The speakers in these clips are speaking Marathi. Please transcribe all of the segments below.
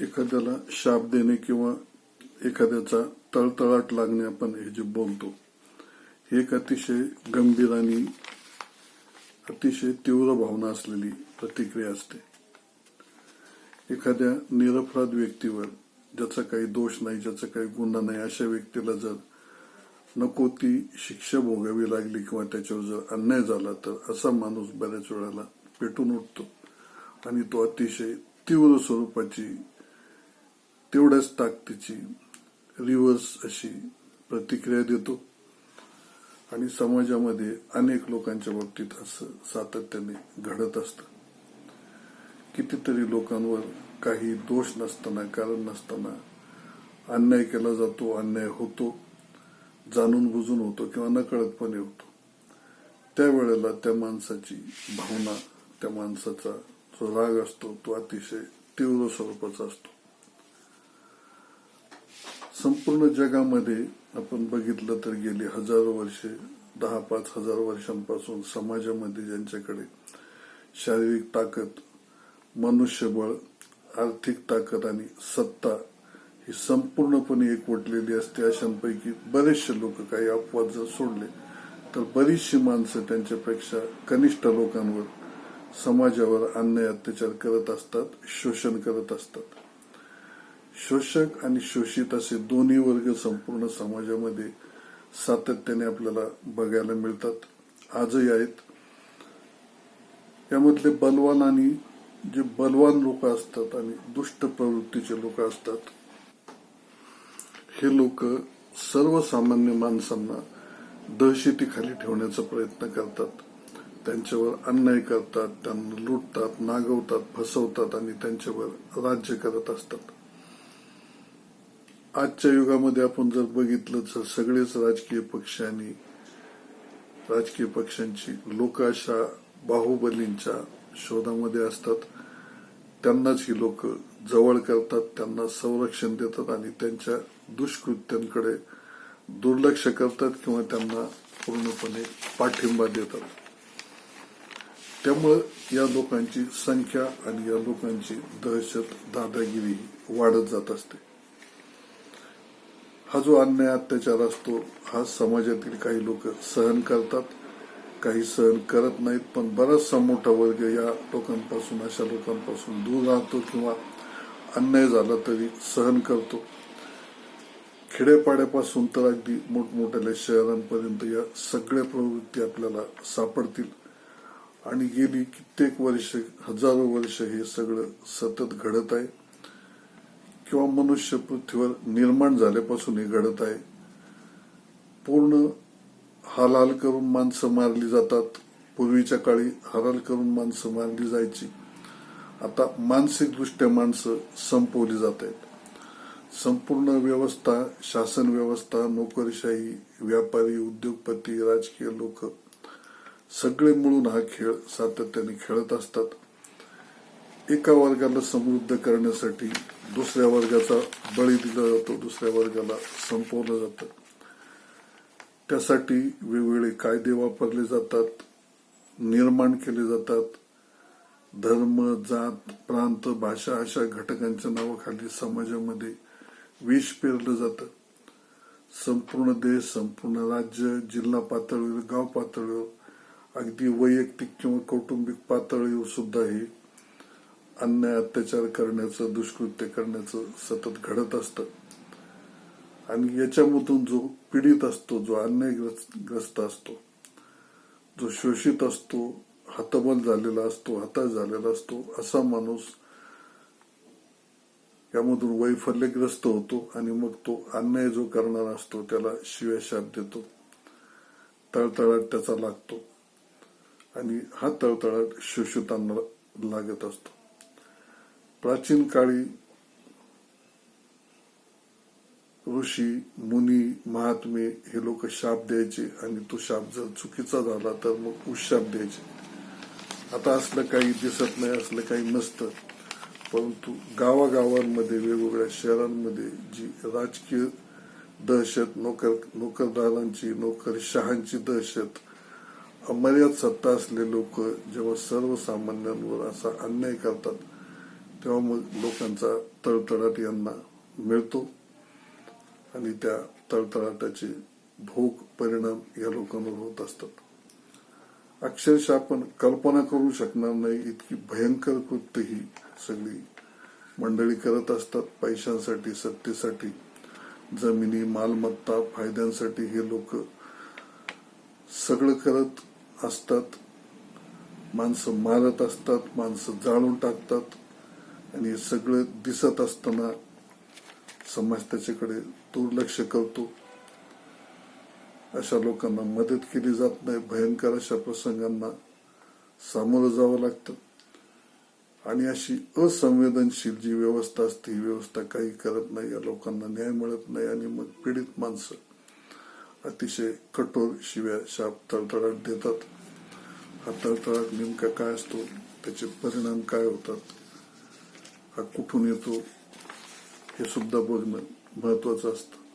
एखाद्याला शाप देणे किंवा एखाद्याचा तळतळाट लागणे आपण हे जे बोलतो, हे एक अतिशय गंभीर आणि अतिशय तीव्र भावना असलेली प्रतिक्रिया असते. एखाद्या निरपराध व्यक्तीवर, ज्याचा काही दोष नाही, ज्याचा काही गुन्हा नाही, अशा व्यक्तीला जर नको ती शिक्षा भोगावी लागली किंवा त्याच्यावर जर अन्याय झाला, तर असा माणूस बऱ्याच वेळेला पेटून उठतो आणि तो अतिशय तीव्र स्वरूपाची, तेवढ्याच ताकदीची रिव्हर्स अशी प्रतिक्रिया देतो. आणि समाजामध्ये अनेक लोकांच्या बाबतीत असं सातत्याने घडत असतं. कितीतरी लोकांवर काही दोष नसताना, कारण नसताना अन्याय केला जातो, अन्याय होतो, जाणून बुजून होतो किंवा नकळतपणे होतो. त्यावेळेला त्या माणसाची भावना, त्या माणसाचा जो राग असतो, तो अतिशय तीव्र स्वरूपाचा असतो. संपूर्ण जगामध्ये आपण बघितलं तर गेली हजारो वर्षे, 10-5 हजार वर्षांपासून समाजामध्ये ज्यांच्याकडे शारीरिक ताकद, मनुष्यबळ, आर्थिक ताकद आणि सत्ता ही संपूर्णपणे एकवटलेली असते, अशांपैकी बरेचसे लोक, काही अपवाद जर सोडले तर बरीचशी माणसं त्यांच्यापेक्षा कनिष्ठ लोकांवर, समाजावर अन्याय अत्याचार करत असतात, शोषण करत असतात. शोषक आणि शोषित असे दोन्ही वर्ग संपूर्ण समाजामध्ये सातत्याने आपल्याला बघायला मिळतात, आजही आहेत. यामधले बलवान आणि जे बलवान लोक असतात आणि दुष्ट प्रवृत्तीचे लोक असतात, हे लोक सर्वसामान्य माणसांना दहशतीखाली ठेवण्याचा प्रयत्न करतात. त्यांच्यावर अन्याय करतात, त्यांना लुटतात, नागवतात, फसवतात आणि त्यांच्यावर राज्य करत असतात. आजच्या युगामध्ये आपण जर बघितलं तर सगळेच राजकीय पक्ष आणि राजकीय पक्षांची लोक अशा बाहुबलींच्या शोधामध्ये असतात. त्यांनाच ही लोक जवळ करतात, त्यांना संरक्षण देतात आणि त्यांच्या दुष्कृत्यांकडे दुर्लक्ष करतात किंवा त्यांना पूर्णपणे पाठिंबा देतात. त्यामुळे या लोकांची संख्या आणि या लोकांची दहशत, दादागिरी वाढत जात असते. हा जो अन्याय, अत्याचार असतो, हा समाजातील काही लोक सहन करतात, काही सहन करत नाहीत. पण बराचसा मोठा वर्ग या लोकांपासून, अशा लोकांपासून दूर राहतो किंवा अन्याय झाला तरी सहन करतो. खेड्यापाड्यापासून तर अगदी मोठमोठ्या शहरांपर्यंत या सगळ्या प्रवृत्ती आपल्याला सापडतील. आणि गेली कित्येक वर्ष, हजारो वर्ष हे सगळं सतत घडत आहे किंवा मनुष्य पृथ्वीवर निर्माण झाल्यापासून हे घडत आहे. पूर्ण हाल करून माणसं मारली जातात. पूर्वीच्या काळी हाल करून माणसं मारली जायची. आता मानसिकदृष्ट्या माणसं संपवली जात आहेत. संपूर्ण व्यवस्था, शासन व्यवस्था, नोकरशाही, व्यापारी, उद्योगपती, राजकीय लोक सगळे मिळून हा खेळ सातत्याने खेळत असतात. एका वर्गाला समृद्ध करण्यासाठी दुसऱ्या वर्गाचा बळी दिला जातो, दुसऱ्या वर्गाला संपवलं जातं. त्यासाठी वेगवेगळे कायदे वापरले जातात, निर्माण केले जातात. धर्म, जात, प्रांत, भाषा अशा घटकांच्या नावाखाली समाजामध्ये विष पेरलं जातं. संपूर्ण देश, संपूर्ण राज्य, जिल्हा पातळीवर, गाव पातळीवर, अगदी वैयक्तिक किंवा कौटुंबिक पातळीवर सुद्धा हे अन्याय, अत्याचार करण्याचं, दुष्कृत्य करण्याचं सतत घडत असतं. आणि याच्यामधून जो पीडित असतो, जो अन्यायग्रस्त असतो, जो शोषित असतो, हतबल झालेला असतो, हताश झालेला असतो, असा माणूस यामधून वैफल्यग्रस्त होतो आणि मग तो अन्याय जो करणारा असतो त्याला शिव्या शाप देतो. तळतळाट त्याचा लागतो आणि हा तळतळाट शोषितांना लागत असतो. प्राचीन काळी ऋषी, मुनी, महात्मे हे लोक शाप द्यायचे आणि तो शाप जर चुकीचा झाला तर मग उशाप द्यायचे. आता असलं काही दिसत नाही, असलं काही नसतं. परंतु गावागावांमध्ये, वेगवेगळ्या शहरांमध्ये जी राजकीय दहशत, नोकरदारांची, नोकरशहांची दहशत, अमर्याद सत्ता असलेले लोक जेव्हा सर्वसामान्यांवर असा अन्याय करतात, तेव्हा मग लोकांचा तळतळाट यांना मिळतो आणि त्या तळतळाटाचे भोग परिणाम या लोकांवर होत असतात. अक्षरशः आपण कल्पना करू शकणार नाही इतकी भयंकर कृत्य ही सगळी मंडळी करत असतात. पैशांसाठी, सत्तेसाठी, जमिनी, मालमत्ता, फायद्यांसाठी हे लोक सगळं करत असतात. माणसं मारत असतात, माणसं जाळून टाकतात आणि हे सगळं दिसत असताना समाज त्याच्याकडे दुर्लक्ष करतो. अशा लोकांना मदत केली जात नाही. भयंकर अशा प्रसंगांना सामोरं जावं लागतं आणि अशी असंवेदनशील जी व्यवस्था असते ही व्यवस्था काही करत नाही. या लोकांना न्याय मिळत नाही आणि मग पीडित माणसं अतिशय कठोर शिव्या, शाप, तळतळाट देतात. हा तळतळाट नेमका काय असतो, त्याचे परिणाम काय होतात, हा कुठून येतो हे सुद्धा बघणं महत्वाचं असतं.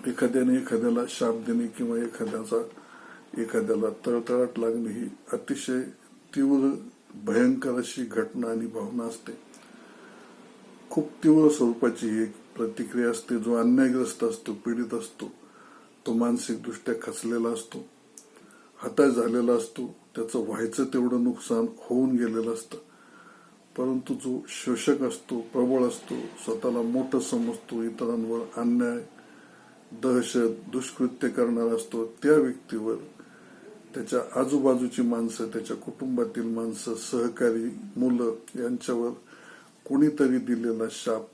एखाद्याने एखाद्याला शाप देणे किंवा एखाद्याला तळतळाट लागणे ही अतिशय तीव्र, भयंकर अशी घटना आणि भावना असते. खूप तीव्र स्वरूपाची एक प्रतिक्रिया असते. जो अन्यायग्रस्त असतो, पीडित असतो, तो मानसिकदृष्ट्या खचलेला असतो, हताश झालेला असतो. त्याचं व्हायचं तेवढं नुकसान होऊन गेलेलं असतं. परंतु जो शोषक असतो, प्रबळ असतो, स्वतःला मोठं समजतो, इतरांवर अन्याय, दहशत, दुष्कृत्य करणारा असतो, त्या व्यक्तीवर त्याच्या आजूबाजूची माणसं, त्याच्या कुटुंबातील माणसं, सहकारी, मुलं यांच्यावर कोणीतरी दिलेला शाप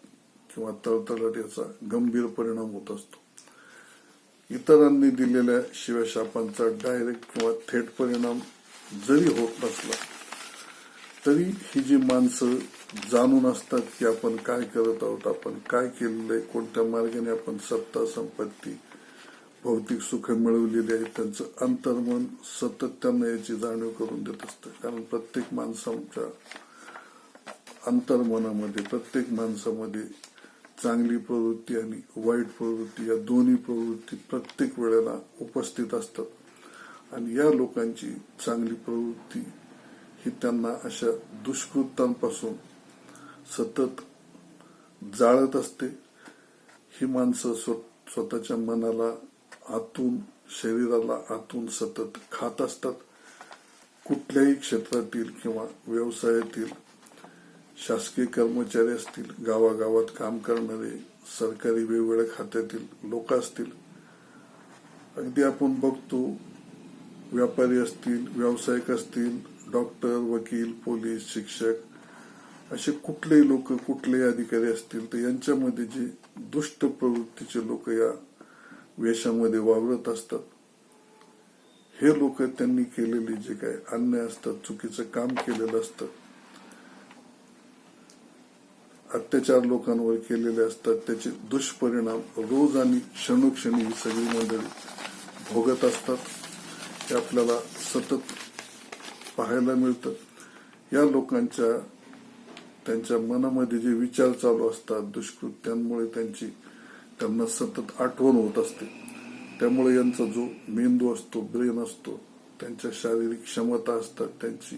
किंवा तळतळाट याचा गंभीर परिणाम होत असतो. इतरांनी दिलेल्या शिव्याशापांचा डायरेक्ट किंवा थेट परिणाम जरी होत नसला तरी ही जी माणसं जाणून असतात की आपण काय करत आहोत, आपण काय केलेलं आहे, कोणत्या मार्गाने आपण सत्ता, संपत्ती, भौतिक सुख मिळवलेली आहे, त्यांचं अंतर्मन सतत त्यांना याची जाणीव करून देत असतं. कारण प्रत्येक माणसाच्या अंतर्मनामध्ये, प्रत्येक माणसामध्ये चांगली प्रवृत्ती आणि वाईट प्रवृत्ती या दोन्ही प्रवृत्ती प्रत्येक वेळेला उपस्थित असतात आणि या लोकांची चांगली प्रवृत्ती ही त्यांना अशा दुष्कृत्यांपासून सतत जाळत असते. ही माणसं स्वतःच्या मनाला आतून, शरीराला आतून सतत खात असतात. कुठल्याही क्षेत्रातील किंवा व्यवसायातील, शासकीय कर्मचारी असतील, गावागावात काम करणारे, सरकारी वेगवेगळ्या खात्यातील लोक असतील, अगदी आपण बघतो व्यापारी असतील, व्यावसायिक असतील, डॉक्टर, वकील, पोलीस, शिक्षक, असे कुठलेही लोक, कुठलेही अधिकारी असतील तर यांच्यामध्ये जे दुष्ट प्रवृत्तीचे लोक या वेशामध्ये वावरत असतात, हे लोक त्यांनी केलेले जे काय अन्याय असतात, चुकीचं काम केलेलं असतं, अत्याचार लोकांवर केलेले असतात, त्याचे दुष्परिणाम रोज आणि क्षणोक्षणी ही सगळी मंडळी भोगत असतात. हे आपल्याला सतत पाहायला मिळतं. या लोकांच्या त्यांच्या मनामध्ये जे विचार चालू असतात, दुष्कृत्यांमुळे त्यांना सतत आठवण होत असते. त्यामुळे यांचा जो मेंदू असतो, ब्रेन असतो, त्यांच्या शारीरिक क्षमता असतात, त्यांची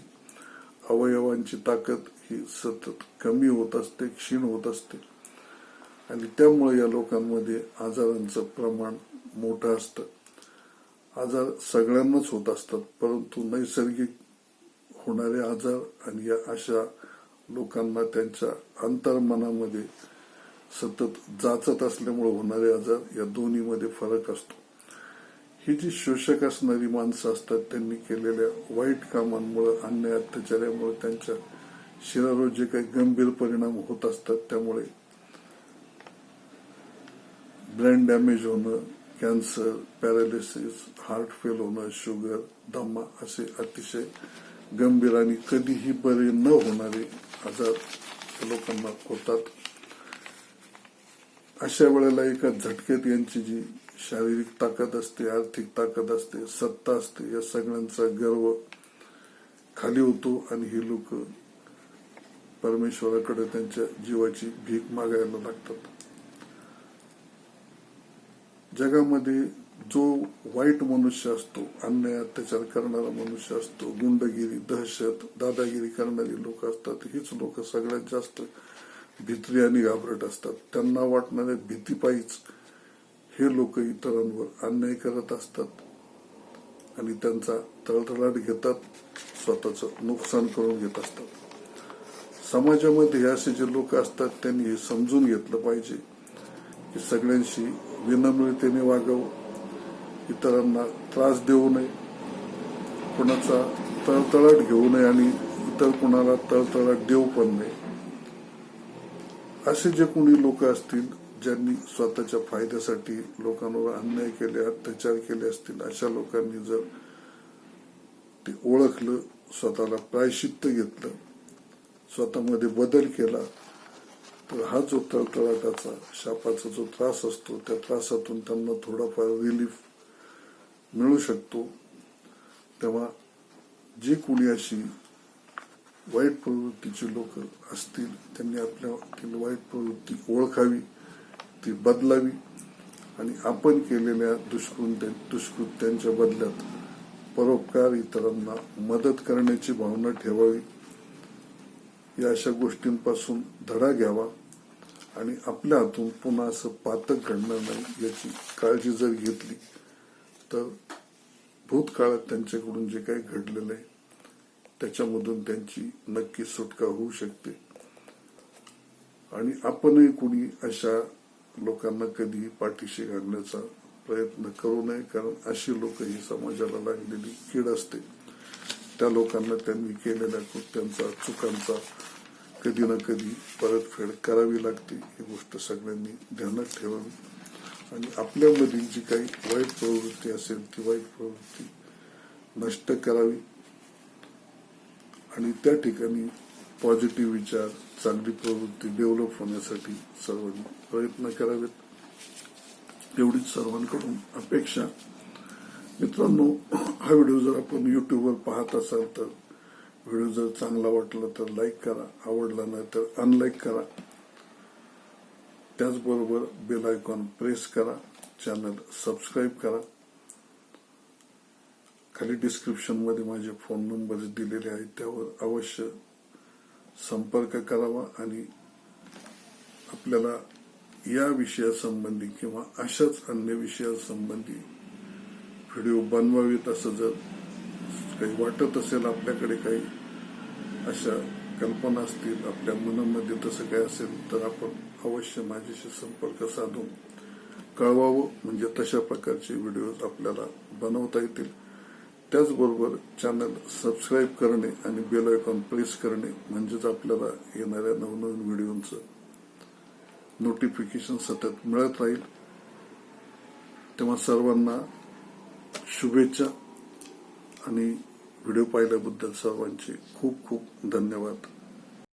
अवयवांची ताकद ही सतत कमी होत असते, क्षीण होत असते आणि त्यामुळे या लोकांमध्ये आजारांचं प्रमाण मोठं असतं. आजार सगळ्यांनाच होत असतात, परंतु नैसर्गिक होणारे आजार आणि या अशा लोकांना त्यांच्या अंतर्मनामध्ये सतत जाचत असल्यामुळे होणारे आजार, या दोन्हीमध्ये फरक असतो. ही जी शोषक असणारी माणसं असतात, त्यांनी केलेल्या वाईट कामांमुळे, अन्याय, अत्याचारामुळे त्यांच्या शरीरावर जे काही गंभीर परिणाम होत असतात, त्यामुळे ब्रेन डॅमेज होणं, कॅन्सर, पॅरालिसिस, हार्ट फेल होणं, शुगर, दमा असे अतिशय गंभीर आणि कधीही बरे न होणारे आजार लोकांना होतात. अशा वेळेला एका झटक्यात यांची जी शारीरिक ताकद असते, आर्थिक ताकद असते, सत्ता असते, या सगळ्यांचा गर्व खाली होतो आणि ही लोक परमेश्वराकडे त्यांच्या जीवाची भीक मागायला लागतात. जगामध्ये जो वाईट मनुष्य असतो, अन्याय अत्याचार करणारा मनुष्य असतो, गुंडगिरी, दहशत, दादागिरी करणारी लोक असतात, हीच लोक सगळ्यात जास्त भित्री आणि घाबरट असतात. त्यांना वाटणाऱ्या भीतीपायीच हे लोक इतरांवर अन्याय करत असतात आणि त्यांचा तळतळाट घेतात, स्वतःचं नुकसान करून घेत असतात. समाजामध्ये असे जे लोक असतात त्यांनी हे समजून घेतलं पाहिजे की सगळ्यांशी विनम्रतेने वागावं, इतरांना त्रास देऊ नये, कुणाचा तळतळाट घेऊ नये आणि इतर कुणाला तळतळाट देऊ पण नये. असे जे कोणी लोक असतील ज्यांनी स्वतःच्या फायद्यासाठी लोकांवर अन्याय केले, अत्याचार केले असतील, अशा लोकांनी जर ते ओळखलं, स्वतःला प्रायश्चित्त घेतलं, स्वतःमध्ये बदल केला, तर हा जो तळतळाटाचा, शापाचा जो त्रास असतो, त्या त्रासातून त्यांना थोडाफार रिलीफ मिळू शकतो. तेव्हा जी कोणी अशी वाईट प्रवृत्तीची लोक असतील त्यांनी आपल्यातील वाईट प्रवृत्ती ओळखावी, ती बदलावी आणि आपण केलेल्या दुष्कृत्यांच्या बदल्यात परोपकार, इतरांना मदत करण्याची भावना ठेवावी. या अशा गोष्टींपासून धडा घ्यावा आणि आपल्या हातून पुन्हा असं पातक घडणार नाही याची काळजी जर घेतली तर भूतकाळात त्यांच्याकडून जे काही घडलेलं आहे त्याच्यामधून त्यांची नक्की सुटका होऊ शकते. आणि आपणही कुणी अशा लोकांना कधी पाठीशी घालण्याचा प्रयत्न करू नये, कारण अशी लोक ही समाजाला लागलेली कीड असते. त्या लोकांना त्यांनी केलेल्या कृत्यांचा, चुकांचा कधी ना कधी परतफेड करावी लागते. ही गोष्ट सगळ्यांनी ध्यानात ठेवावी आणि आपल्यामधील जी काही वाईट प्रवृत्ती असेल ती वाईट प्रवृत्ती नष्ट करावी आणि त्या ठिकाणी पॉझिटिव्ह विचार, चांगली प्रवृत्ती डेव्हलप होण्यासाठी सर्वांनी प्रयत्न करावेत, एवढीच सर्वांकडून अपेक्षा. मित्रांनो, हा व्हिडिओ जर आपण युट्यूबवर पाहत असाल तर व्हिडिओ जर चांगला वाटला तर लाईक करा, आवडला नाही तर अनलाईक करा. त्याचबरोबर बेल आयकॉन प्रेस करा, चॅनल सबस्क्राईब करा. खाली डिस्क्रिप्शन मध्ये माझे फोन नंबर दिलेले आहेत, त्यावर अवश्य संपर्क करावा आणि आपल्याला या विषयासंबंधी किंवा अशाच अन्य विषयासंबंधी व्हिडिओ बनवावेत असं जर काही वाटत असेल, आपल्याकडे काही अशा कल्पना असतील, आपल्या मनामध्ये तसं काही असेल तर आपण अवश्य माझ्याशी संपर्क साधून कळवावं, म्हणजे तशा प्रकारचे व्हिडिओज आपल्याला बनवता येतील. त्याचबरोबर चॅनल सबस्क्राईब करणे आणि बेल आयकॉन प्रेस करणे म्हणजेच आपल्याला येणाऱ्या नवनवीन व्हिडिओचं नोटिफिकेशन सतत मिळत राहील. तेव्हा सर्वांना शुभेच्छा आणि व्हिडिओ पाहिल्याबद्दल सर्वांचे खूप खूप धन्यवाद.